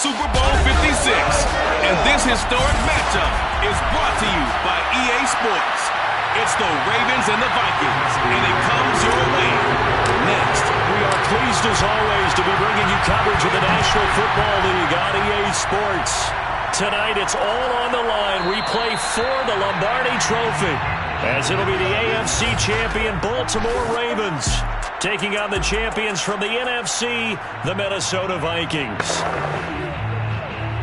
Super Bowl 56. And this historic matchup is brought to you by EA Sports. It's the Ravens and the Vikings, and it comes your way next. We are pleased, as always, to be bringing you coverage of the National Football League on EA Sports. Tonight, it's all on the line. We play for the Lombardi Trophy, as it'll be the AFC champion Baltimore Ravens taking on the champions from the NFC, the Minnesota Vikings.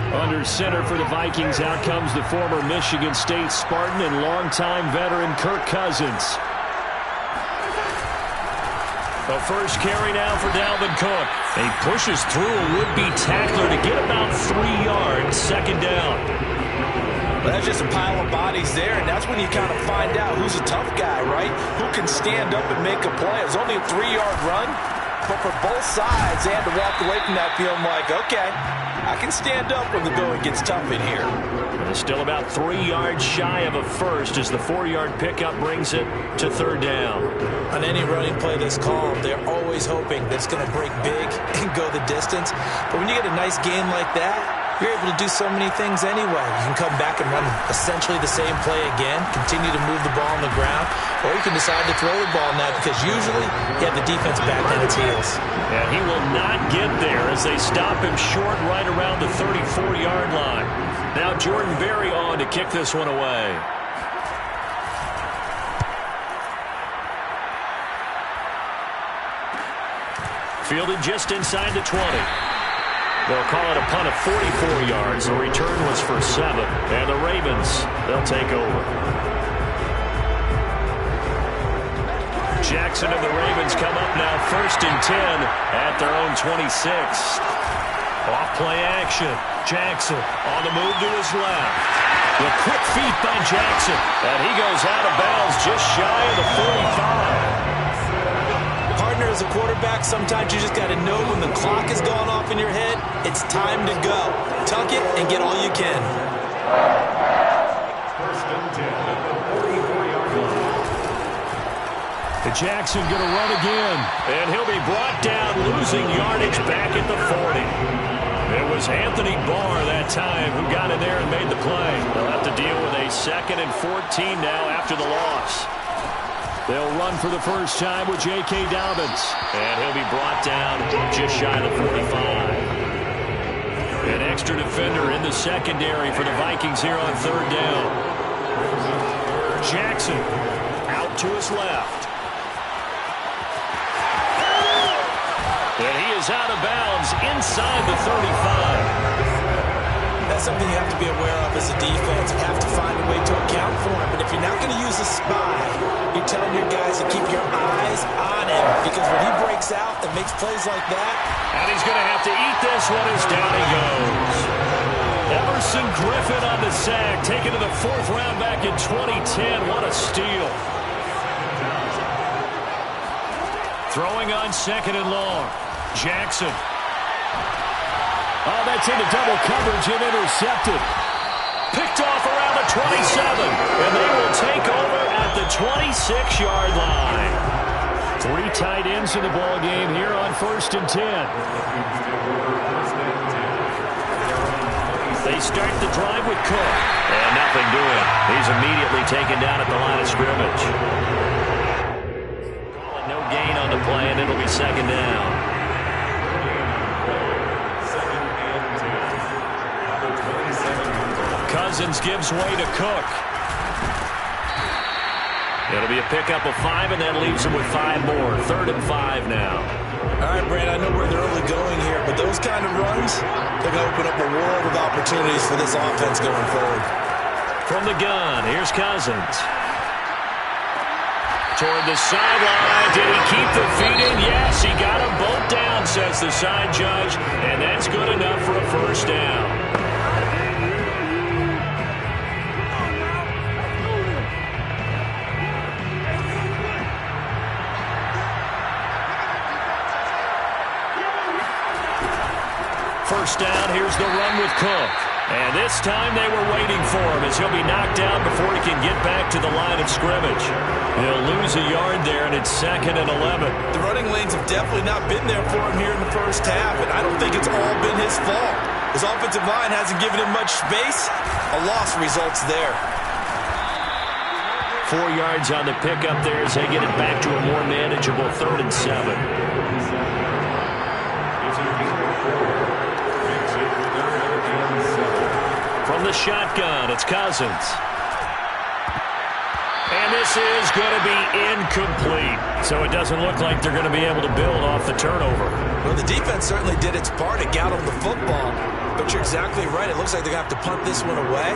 Under center for the Vikings, out comes the former Michigan State Spartan and longtime veteran Kirk Cousins. The first carry now for Dalvin Cook. He pushes through a would-be tackler to get about 3 yards, second down. But that's just a pile of bodies there, and that's when you kind of find out who's a tough guy, right? Who can stand up and make a play. It was only a 3-yard run, but for both sides, they had to walk away from that feeling like, okay, I can stand up when the going gets tough in here. Still about 3 yards shy of a first as the 4-yard pickup brings it to third down. On any running play that's called, they're always hoping that it's going to break big and go the distance. But when you get a nice gain like that, you're able to do so many things anyway. You can come back and run essentially the same play again, continue to move the ball on the ground, or you can decide to throw the ball now because usually you have the defense back on its heels. And he will not get there as they stop him short right around the 34-yard line. Now Jordan Berry on to kick this one away. Fielded just inside the 20. They'll call it a punt of 44 yards. The return was for 7. And the Ravens, they'll take over. Jackson and the Ravens come up now first and 10 at their own 26. Off play action. Jackson on the move to his left. The quick feet by Jackson. And he goes out of bounds just shy of the 45. Partner, as a quarterback, sometimes you just got to know when the clock is going off in your head, it's time to go. Tuck it and get all you can. And Jackson going to run again. And he'll be brought down, losing yardage back at the 40. It was Anthony Barr that time who got in there and made the play. They'll have to deal with a 2nd and 14 now after the loss. They'll run for the first time with J.K. Dobbins. And he'll be brought down just shy of the 45. An extra defender in the secondary for the Vikings here on third down. Jackson out to his left. And he is out of bounds inside the 35. That's something you have to be aware of as a defense. You have to find a way to account for him. But if you're not going to use a spy, you're telling your guys to keep your eyes on him. Because when he breaks out and makes plays like that. And he's going to have to eat this one as down he goes. Emerson Griffin on the sack, taken to the 4th round back in 2010. What a steal. Throwing on 2nd and long. Jackson. Oh, that's into double coverage and intercepted. Picked off around the 27. And they will take over at the 26-yard line. 3 tight ends in the ball game here on 1st and 10. They start the drive with Cook. And nothing doing. He's immediately taken down at the line of scrimmage. No gain on the play, and it'll be 2nd down. Cousins gives way to Cook. It'll be a pickup of 5, and that leaves him with 5 more. 3rd and 5 now. All right, Brand, I know where they're early going here, but those kind of runs, they're going to open up a world of opportunities for this offense going forward. From the gun, here's Cousins. Toward the sideline. Did he keep the feet in? Yes, he got them both down, says the side judge, and that's good enough for a first down. First down, here's the run with Cook. And this time they were waiting for him as he'll be knocked down before he can get back to the line of scrimmage. He'll lose a yard there, and it's 2nd and 11. The running lanes have definitely not been there for him here in the first half, and I don't think it's all been his fault. His offensive line hasn't given him much space. A loss results there. 4 yards on the pickup there as they get it back to a more manageable 3rd and 7. From the shotgun, it's Cousins. And this is going to be incomplete. So it doesn't look like they're going to be able to build off the turnover. Well, the defense certainly did its part to get on the football. But you're exactly right. It looks like they're going to have to punt this one away.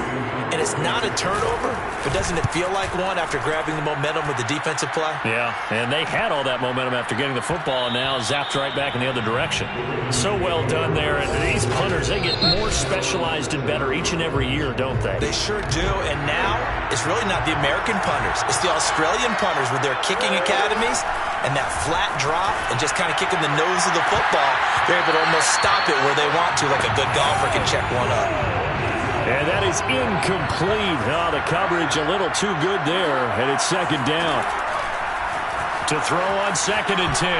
And it's not a turnover, but doesn't it feel like one after grabbing the momentum with the defensive play? Yeah, and they had all that momentum after getting the football and now zapped right back in the other direction. So well done there. And these punters, they get more specialized and better each and every year, don't they? They sure do. And now it's really not the American punters. It's the Australian punters with their kicking academies and that flat drop and just kind of kicking the nose of the football. They're able to almost stop it where they want to, like a good golfer can check one up. And that is incomplete. Oh, the coverage a little too good there, and it's 2nd down. To throw on 2nd and 10.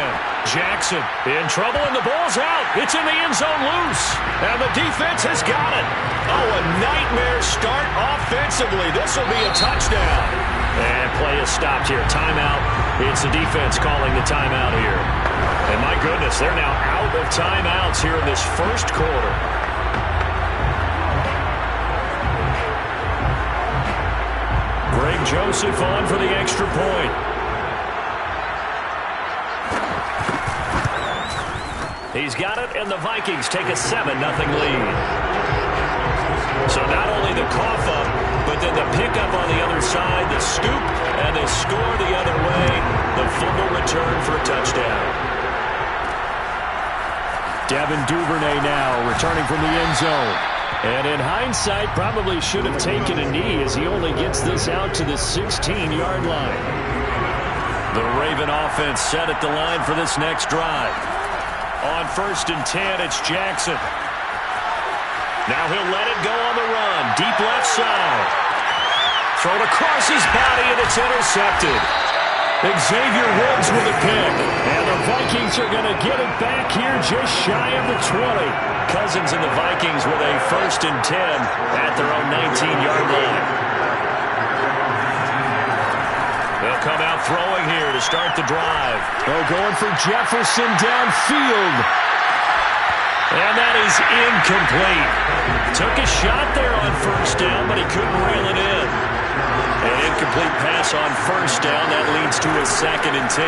Jackson in trouble, and the ball's out. It's in the end zone loose, and the defense has got it. Oh, a nightmare start offensively. This will be a touchdown. And play is stopped here. Timeout. It's the defense calling the timeout here. And my goodness, they're now out of timeouts here in this 1st quarter. Greg Joseph on for the extra point. He's got it, and the Vikings take a 7-0 lead. So not only the cough up, but then the pickup on the other side, the scoop, and the score the other way, the fumble return for a touchdown. Devin Duvernay now returning from the end zone. And in hindsight, probably should have taken a knee as he only gets this out to the 16-yard line. The Raven offense set at the line for this next drive. On 1st and 10, it's Jackson. Now he'll let it go on the run. Deep left side. Thrown across his body, and it's intercepted. Xavier Woods with a pick. And the Vikings are going to get it back here just shy of the 20. Cousins and the Vikings with a 1st and 10 at their own 19-yard line. They'll come out throwing here to start the drive. Oh, going for Jefferson downfield. And that is incomplete. Took a shot there on 1st down, but he couldn't reel it in. An incomplete pass on 1st down. That leads to a 2nd and 10.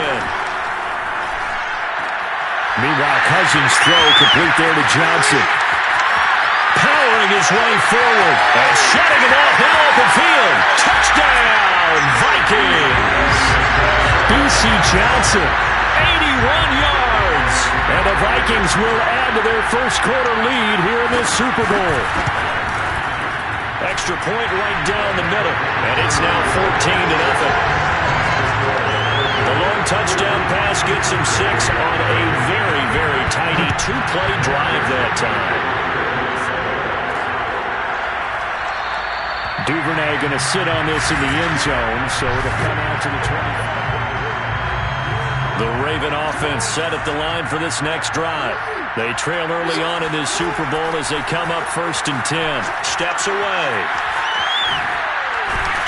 Meanwhile, Cousins' throw complete there to Johnson. Powering his way forward. And shutting him off now open field. Touchdown, Vikings. B.C. Johnson, 81 yards. And the Vikings will add to their 1st quarter lead here in this Super Bowl. Extra point right down the middle. And it's now 14-0. The long touchdown pass gets him 6 on a very, very tiny 2-play drive that time. Duvernay going to sit on this in the end zone, so it'll come out to the 20. The Raven offense set at the line for this next drive. They trail early on in this Super Bowl as they come up 1st and 10. Steps away.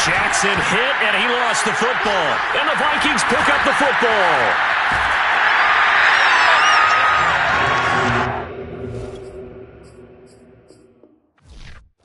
Jackson hit, and he lost the football. And the Vikings pick up the football.